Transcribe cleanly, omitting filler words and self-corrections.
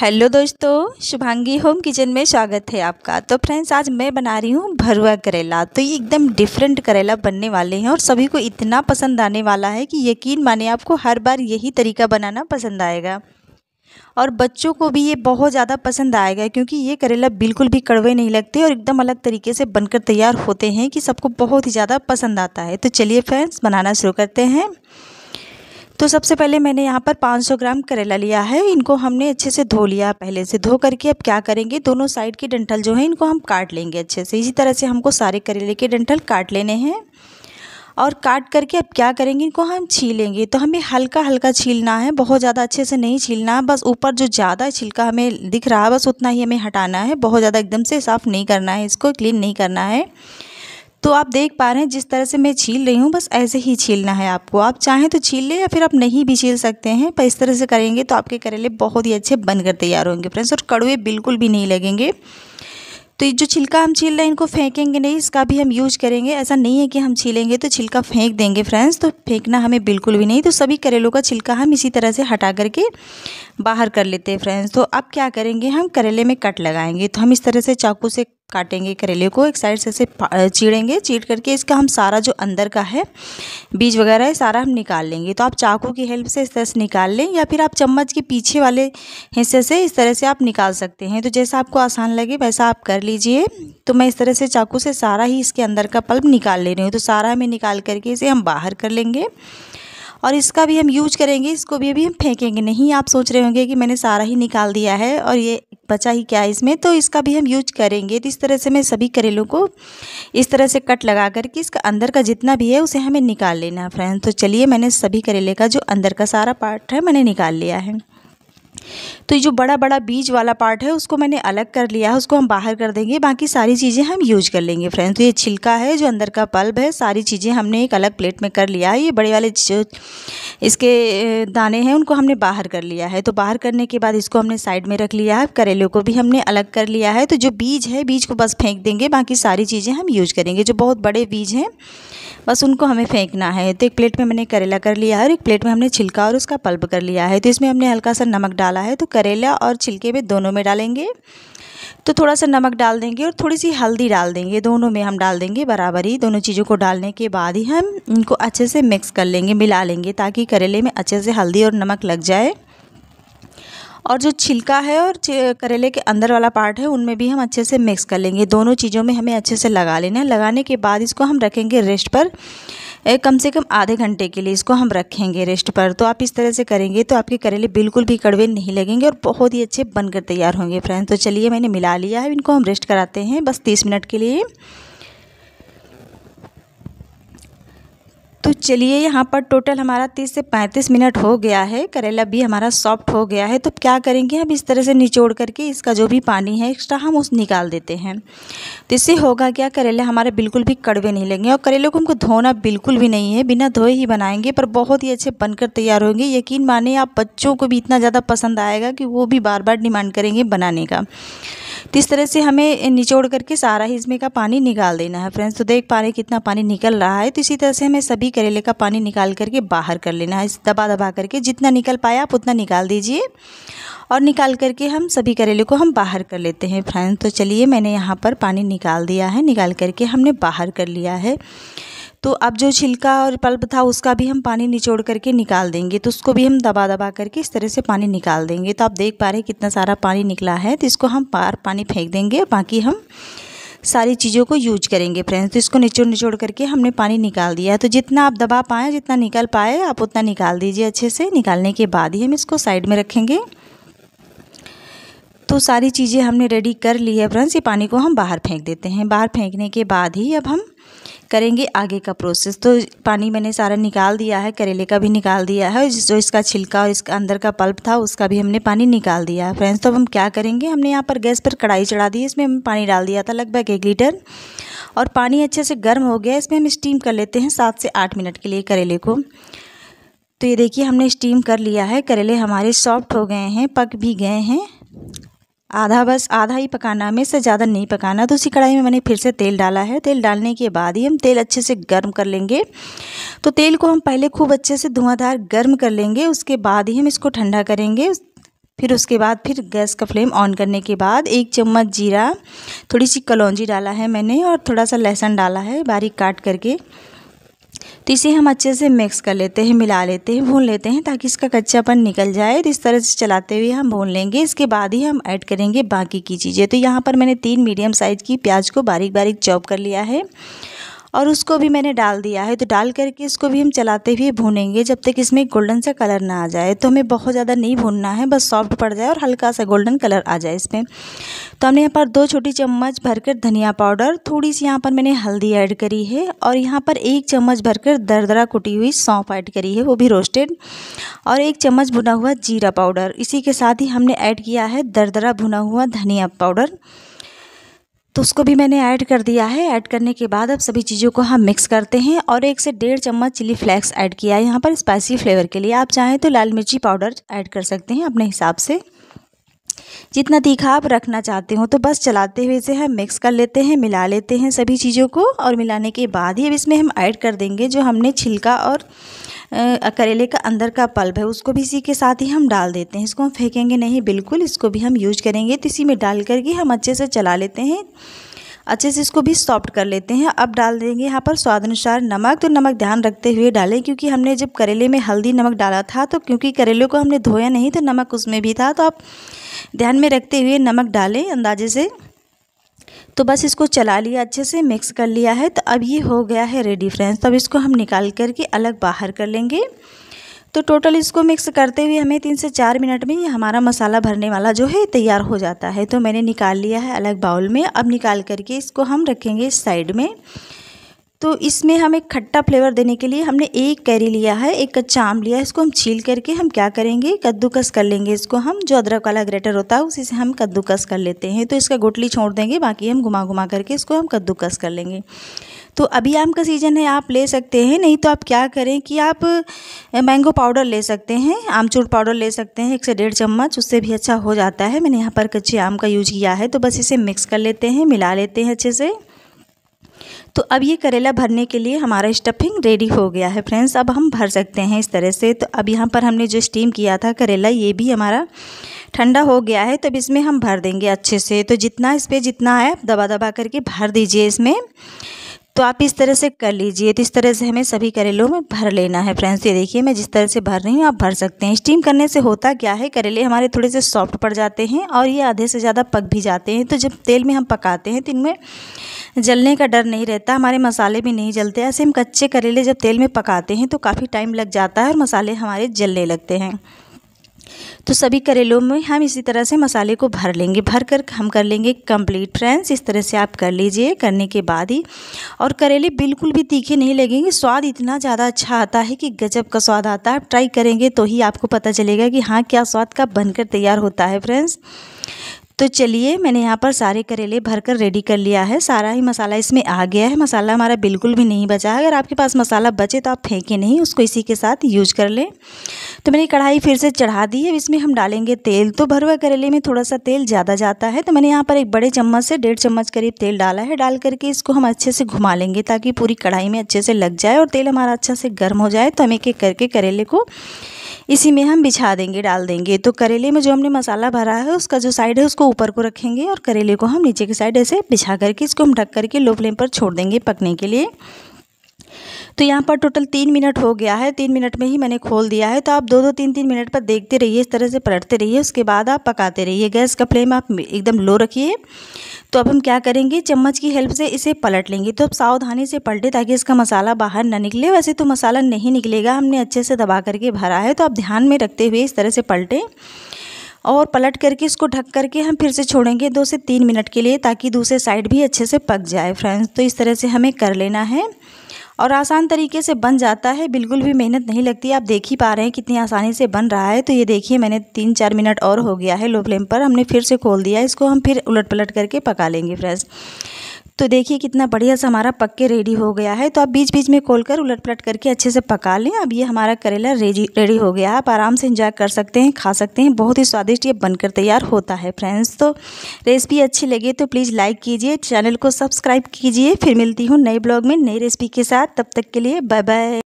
Hello दोस्तों, Shubhangi home kitchen में स्वागत है आपका। तो फ्रेंड्स, आज मैं बना रही हूँ भरुआ करेला। तो ये एकदम डिफरेंट करेला बनने वाले हैं और सभी को इतना पसंद आने वाला है कि यकीन माने आपको हर बार यही तरीका बनाना पसंद आएगा। और बच्चों को भी ये बहुत ज़्यादा पसंद आएगा क्योंकि ये करेला बिल्कुल भी कड़वे नहीं लगते और एकदम अलग तरीके से बनकर तैयार होते हैं कि सबको बहुत ही ज़्यादा पसंद आता है। तो चलिए फ्रेंड्स, बनाना शुरू करते हैं। तो सबसे पहले मैंने यहाँ पर 500 ग्राम करेला लिया है। इनको हमने अच्छे से धो लिया पहले से। धो करके अब क्या करेंगे, दोनों साइड के डंठल जो है इनको हम काट लेंगे अच्छे से। इसी तरह से हमको सारे करेले के डंठल काट लेने हैं। और काट करके अब क्या करेंगे, इनको हम छीलेंगे। तो हमें हल्का हल्का छीलना है, बहुत ज़्यादा अच्छे से नहीं छीलना है। बस ऊपर जो ज़्यादा छिलका हमें दिख रहा है बस उतना ही हमें हटाना है। बहुत ज़्यादा एकदम से साफ़ नहीं करना है, इसको क्लीन नहीं करना है। तो आप देख पा रहे हैं जिस तरह से मैं छील रही हूँ, बस ऐसे ही छीलना है आपको। आप चाहें तो छील लें या फिर आप नहीं भी छील सकते हैं, पर इस तरह से करेंगे तो आपके करेले बहुत ही अच्छे बनकर तैयार होंगे फ्रेंड्स, और कड़वे बिल्कुल भी नहीं लगेंगे। तो ये जो छिलका हम छील रहे हैं इनको फेंकेंगे नहीं, इसका भी हम यूज करेंगे। ऐसा नहीं है कि हम छीलेंगे तो छिलका फेंक देंगे फ्रेंड्स, तो फेंकना हमें बिल्कुल भी नहीं। तो सभी करेलों का छिलका हम इसी तरह से हटा करके बाहर कर लेते हैं फ्रेंड्स। तो अब क्या करेंगे, हम करेले में कट लगाएंगे। तो हम इस तरह से चाकू से काटेंगे करेले को, एक साइड से चीरेंगे। चीर करके इसका हम सारा जो अंदर का है बीज वगैरह है सारा हम निकाल लेंगे। तो आप चाकू की हेल्प से इस तरह से निकाल लें या फिर आप चम्मच के पीछे वाले हिस्से से इस तरह से आप निकाल सकते हैं। तो जैसा आपको आसान लगे वैसा आप कर लीजिए। तो मैं इस तरह से चाकू से सारा ही इसके अंदर का पल्प निकाल ले रही हूँ। तो सारा हमें निकाल करके इसे हम बाहर कर लेंगे और इसका भी हम यूज करेंगे। इसको भी अभी हम फेंकेंगे नहीं। आप सोच रहे होंगे कि मैंने सारा ही निकाल दिया है और ये बचा ही क्या है इसमें, तो इसका भी हम यूज करेंगे। तो इस तरह से मैं सभी करेलों को इस तरह से कट लगा करके इसका अंदर का जितना भी है उसे हमें निकाल लेना है फ्रेंड्स। तो चलिए, मैंने सभी करेले का जो अंदर का सारा पार्ट है मैंने निकाल लिया है। तो ये जो बड़ा बड़ा बीज वाला पार्ट है उसको मैंने अलग कर लिया है, उसको हम बाहर कर देंगे। बाकी सारी चीज़ें हम यूज कर लेंगे फ्रेंड्स। तो ये छिलका है, जो अंदर का पल्प है, सारी चीज़ें हमने एक अलग प्लेट में कर लिया है। ये बड़े वाले जो इसके दाने हैं उनको हमने बाहर कर लिया है। तो बाहर करने के बाद इसको हमने साइड में रख लिया है। करेले को भी हमने अलग कर लिया है। तो जो बीज है बीज को बस फेंक देंगे, बाकी सारी चीज़ें हम यूज करेंगे। जो बहुत बड़े बीज हैं बस उनको हमें फेंकना है। तो एक प्लेट में मैंने करेला कर लिया है और एक प्लेट में हमने छिलका और उसका पल्प कर लिया है। तो इसमें हमने हल्का सा नमक डाला है। तो करेला और छिलके में दोनों में डालेंगे। तो थोड़ा सा नमक डाल देंगे और थोड़ी सी हल्दी डाल देंगे, दोनों में हम डाल देंगे बराबर ही। दोनों चीज़ों को डालने के बाद ही हम इनको अच्छे से मिक्स कर लेंगे, मिला लेंगे, ताकि करेले में अच्छे से हल्दी और नमक लग जाए। और जो छिलका है और करेले के अंदर वाला पार्ट है उनमें भी हम अच्छे से मिक्स कर लेंगे। दोनों चीज़ों में हमें अच्छे से लगा लेना है। लगाने के बाद इसको हम रखेंगे रेस्ट पर। कम से कम आधे घंटे के लिए इसको हम रखेंगे रेस्ट पर। तो आप इस तरह से करेंगे तो आपके करेले बिल्कुल भी कड़वे नहीं लगेंगे और बहुत ही अच्छे बनकर तैयार होंगे फ्रेंड्स। तो चलिए, मैंने मिला लिया है, इनको हम रेस्ट कराते हैं बस 30 मिनट के लिए। तो चलिए, यहाँ पर टोटल हमारा 30 से 35 मिनट हो गया है। करेला भी हमारा सॉफ्ट हो गया है। तो क्या करेंगे, हम इस तरह से निचोड़ करके इसका जो भी पानी है एक्स्ट्रा हम उस निकाल देते हैं। तो इससे होगा क्या, करेले हमारे बिल्कुल भी कड़वे नहीं लगेंगे। और करेले को हमको धोना बिल्कुल भी नहीं है, बिना धोए ही बनाएंगे, पर बहुत ही अच्छे बनकर तैयार होंगे। यकीन माने, आप बच्चों को भी इतना ज़्यादा पसंद आएगा कि वो भी बार बार डिमांड करेंगे बनाने का। तो इस तरह से हमें निचोड़ करके सारा ही इसमें का पानी निकाल देना है फ्रेंड्स। तो देख पा रहे हैं कितना पानी निकल रहा है। तो इसी तरह से हमें सभी करेले का पानी निकाल करके बाहर कर लेना है। दबा दबा करके जितना निकल पाया आप उतना निकाल दीजिए और निकाल करके हम सभी करेले को हम बाहर कर लेते हैं फ्रेंड्स। तो चलिए, मैंने यहाँ पर पानी निकाल दिया है, निकाल करके हमने बाहर कर लिया है। तो अब जो छिलका और पल्प था उसका भी हम पानी निचोड़ करके निकाल देंगे। तो उसको भी हम दबा दबा करके इस तरह से पानी निकाल देंगे। तो आप देख पा रहे हैं कितना सारा पानी निकला है। तो इसको हम पानी फेंक देंगे, बाकी हम सारी चीज़ों को यूज करेंगे फ्रेंड्स। तो इसको निचोड़ निचोड़ करके हमने पानी निकाल दिया है। तो जितना आप दबा पाएँ, जितना निकल पाए आप उतना निकाल दीजिए अच्छे से। निकालने के बाद ही हम इसको साइड में रखेंगे। तो सारी चीज़ें हमने रेडी कर ली है फ्रेंड्स। ये पानी को हम बाहर फेंक देते हैं। बाहर फेंकने के बाद ही अब हम करेंगे आगे का प्रोसेस। तो पानी मैंने सारा निकाल दिया है, करेले का भी निकाल दिया है, जो इसका छिलका और इसका अंदर का पल्प था उसका भी हमने पानी निकाल दिया है फ्रेंड्स। तो अब हम क्या करेंगे, हमने यहाँ पर गैस पर कढ़ाई चढ़ा दी है। इसमें हम पानी डाल दिया था लगभग 1 लीटर और पानी अच्छे से गर्म हो गया। इसमें हम स्टीम कर लेते हैं 7 से 8 मिनट के लिए करेले को। तो ये देखिए, हमने स्टीम कर लिया है। करेले हमारे सॉफ्ट हो गए हैं, पक भी गए हैं। बस आधा ही पकाना, हमें इससे ज़्यादा नहीं पकाना। तो उसी कढ़ाई में मैंने फिर से तेल डाला है। तेल डालने के बाद ही हम तेल अच्छे से गर्म कर लेंगे। तो तेल को हम पहले खूब अच्छे से धुआंधार गर्म कर लेंगे, उसके बाद ही हम इसको ठंडा करेंगे। फिर उसके बाद फिर गैस का फ्लेम ऑन करने के बाद 1 चम्मच जीरा, थोड़ी सी कलौंजी डाला है मैंने और थोड़ा सा लहसुन डाला है बारीक काट करके। तो इसे हम अच्छे से मिक्स कर लेते हैं, मिला लेते हैं, भून लेते हैं ताकि इसका कच्चापन निकल जाए। तो इस तरह से चलाते हुए हम भून लेंगे। इसके बाद ही हम ऐड करेंगे बाकी की चीज़ें। तो यहाँ पर मैंने 3 मीडियम साइज़ की प्याज को बारीक बारीक चॉप कर लिया है और उसको भी मैंने डाल दिया है। तो डाल करके इसको भी हम चलाते हुए भूनेंगे जब तक इसमें गोल्डन सा कलर ना आ जाए। तो हमें बहुत ज़्यादा नहीं भूनना है, बस सॉफ्ट पड़ जाए और हल्का सा गोल्डन कलर आ जाए इसमें। तो हमने यहाँ पर 2 छोटी चम्मच भरकर धनिया पाउडर, थोड़ी सी यहाँ पर मैंने हल्दी ऐड करी है और यहाँ पर 1 चम्मच भरकर दरदरा कुटी हुई सौंफ ऐड करी है, वो भी रोस्टेड, और 1 चम्मच भुना हुआ जीरा पाउडर। इसी के साथ ही हमने ऐड किया है दरदरा भुना हुआ धनिया पाउडर, तो उसको भी मैंने ऐड कर दिया है। ऐड करने के बाद अब सभी चीज़ों को हम मिक्स करते हैं और 1 से 1.5 चम्मच चिली फ्लेक्स ऐड किया है यहाँ पर स्पाइसी फ्लेवर के लिए। आप चाहें तो लाल मिर्ची पाउडर ऐड कर सकते हैं अपने हिसाब से, जितना तीखा आप रखना चाहते हो। तो बस चलाते हुए इसे हम मिक्स कर लेते हैं, मिला लेते हैं सभी चीज़ों को। और मिलाने के बाद ही अब इसमें हम ऐड कर देंगे जो हमने छिलका और करेले का अंदर का पल्प है, उसको भी इसी के साथ ही हम डाल देते हैं। इसको हम फेंकेंगे नहीं, बिल्कुल इसको भी हम यूज करेंगे। तो इसी में डाल करके हम अच्छे से चला लेते हैं, अच्छे से इसको भी सॉफ्ट कर लेते हैं। अब डाल देंगे यहाँ पर स्वाद अनुसार नमक। तो नमक ध्यान रखते हुए डालें क्योंकि हमने जब करेले में हल्दी नमक डाला था तो क्योंकि करेले को हमने धोया नहीं तो नमक उसमें भी था, तो आप ध्यान में रखते हुए नमक डालें अंदाजे से। तो बस इसको चला लिया, अच्छे से मिक्स कर लिया है। तो अब ये हो गया है रेडी फ्रेंड्स। तो अब इसको हम निकाल करके अलग बाहर कर लेंगे। तो टोटल इसको मिक्स करते हुए हमें 3 से 4 मिनट में ये हमारा मसाला भरने वाला जो है तैयार हो जाता है। तो मैंने निकाल लिया है अलग बाउल में। अब निकाल करके इसको हम रखेंगे साइड में। तो इसमें हमें खट्टा फ्लेवर देने के लिए हमने 1 कैरी लिया है, 1 कच्चा आम लिया है। इसको हम छील करके हम क्या करेंगे, कद्दूकस कर लेंगे इसको। हम जो अदरक वाला ग्रेटर होता है उसी से हम कद्दूकस कर लेते हैं। तो इसका गुठली छोड़ देंगे, बाकी हम घुमा घुमा करके इसको हम कद्दूकस कर लेंगे। तो अभी आम का सीज़न है, आप ले सकते हैं, नहीं तो आप क्या करें कि आप मैंगो पाउडर ले सकते हैं, आमचूर पाउडर ले सकते हैं 1 से 1.5 चम्मच, उससे भी अच्छा हो जाता है। मैंने यहाँ पर कच्चे आम का यूज किया है। तो बस इसे मिक्स कर लेते हैं, मिला लेते हैं अच्छे से। तो अब ये करेला भरने के लिए हमारा स्टफिंग रेडी हो गया है फ्रेंड्स। अब हम भर सकते हैं इस तरह से। तो अब यहाँ पर हमने जो स्टीम किया था करेला, ये भी हमारा ठंडा हो गया है। तब इसमें हम भर देंगे अच्छे से। तो जितना इस पर जितना है दबा दबा करके भर दीजिए इसमें। तो आप इस तरह से कर लीजिए। तो इस तरह से हमें सभी करेलों में भर लेना है फ्रेंड्स। ये देखिए मैं जिस तरह से भर रही हूँ आप भर सकते हैं। स्टीम करने से होता क्या है, करेले हमारे थोड़े से सॉफ्ट पड़ जाते हैं और ये आधे से ज़्यादा पक भी जाते हैं। तो जब तेल में हम पकाते हैं तो इनमें जलने का डर नहीं रहता, हमारे मसाले भी नहीं जलते। ऐसे हम कच्चे करेले जब तेल में पकाते हैं तो काफ़ी टाइम लग जाता है और मसाले हमारे जलने लगते हैं। तो सभी करेलों में हम इसी तरह से मसाले को भर लेंगे, भर कर हम कर लेंगे कंप्लीट फ्रेंड्स। इस तरह से आप कर लीजिए। करने के बाद ही, और करेले बिल्कुल भी तीखे नहीं लगेंगे, स्वाद इतना ज़्यादा अच्छा आता है कि गजब का स्वाद आता है। आप ट्राई करेंगे तो ही आपको पता चलेगा कि हाँ क्या स्वाद का बनकर तैयार होता है फ्रेंड्स। तो चलिए मैंने यहाँ पर सारे करेले भरकर रेडी कर लिया है। सारा ही मसाला इसमें आ गया है, मसाला हमारा बिल्कुल भी नहीं बचा है। अगर आपके पास मसाला बचे तो आप फेंकें नहीं, उसको इसी के साथ यूज कर लें। तो मैंने कढ़ाई फिर से चढ़ा दी है। अब इसमें हम डालेंगे तेल। तो भरुआ करेले में थोड़ा सा तेल ज़्यादा जाता है, तो मैंने यहाँ पर 1 बड़े चम्मच से 1.5 चम्मच करीब तेल डाला है। डाल करके इसको हम अच्छे से घुमा लेंगे ताकि पूरी कढ़ाई में अच्छे से लग जाए और तेल हमारा अच्छा से गर्म हो जाए। तो हम एक एक करके करेले को इसी में हम बिछा देंगे, डाल देंगे। तो करेले में जो हमने मसाला भरा है उसका जो साइड है उसको ऊपर को रखेंगे और करेले को हम नीचे की साइड ऐसे बिछा करके इसको हम ढक करके लो फ्लेम पर छोड़ देंगे पकने के लिए। तो यहाँ पर टोटल 3 मिनट हो गया है। 3 मिनट में ही मैंने खोल दिया है। तो आप 2-2 3-3 मिनट पर देखते रहिए, इस तरह से पलटते रहिए। उसके बाद आप पकाते रहिए। गैस का फ्लेम आप एकदम लो रखिए। तो अब हम क्या करेंगे, चम्मच की हेल्प से इसे पलट लेंगे। तो अब सावधानी से पलटे ताकि इसका मसाला बाहर ना निकले। वैसे तो मसाला नहीं निकलेगा, हमने अच्छे से दबा करके भरा है। तो आप ध्यान में रखते हुए इस तरह से पलटें और पलट करके इसको ढक करके हम फिर से छोड़ेंगे 2 से 3 मिनट के लिए ताकि दूसरे साइड भी अच्छे से पक जाए फ्रेंड्स। तो इस तरह से हमें कर लेना है और आसान तरीके से बन जाता है, बिल्कुल भी मेहनत नहीं लगती। आप देख ही पा रहे हैं कितनी आसानी से बन रहा है। तो ये देखिए मैंने 3-4 मिनट और हो गया है लो फ्लेम पर, हमने फिर से खोल दिया। इसको हम फिर उलट पलट करके पका लेंगे फ्रेंड्स। तो देखिए कितना बढ़िया सा हमारा पक के रेडी हो गया है। तो आप बीच बीच में खोलकर उलट पलट करके अच्छे से पका लें। अब ये हमारा करेला रेडी हो गया है। आप आराम से एंजॉय कर सकते हैं, खा सकते हैं। बहुत ही स्वादिष्ट ये बनकर तैयार होता है फ्रेंड्स। तो रेसिपी अच्छी लगे तो प्लीज़ लाइक कीजिए, चैनल को सब्सक्राइब कीजिए। फिर मिलती हूँ नए ब्लॉग में नई रेसिपी के साथ। तब तक के लिए बाय बाय।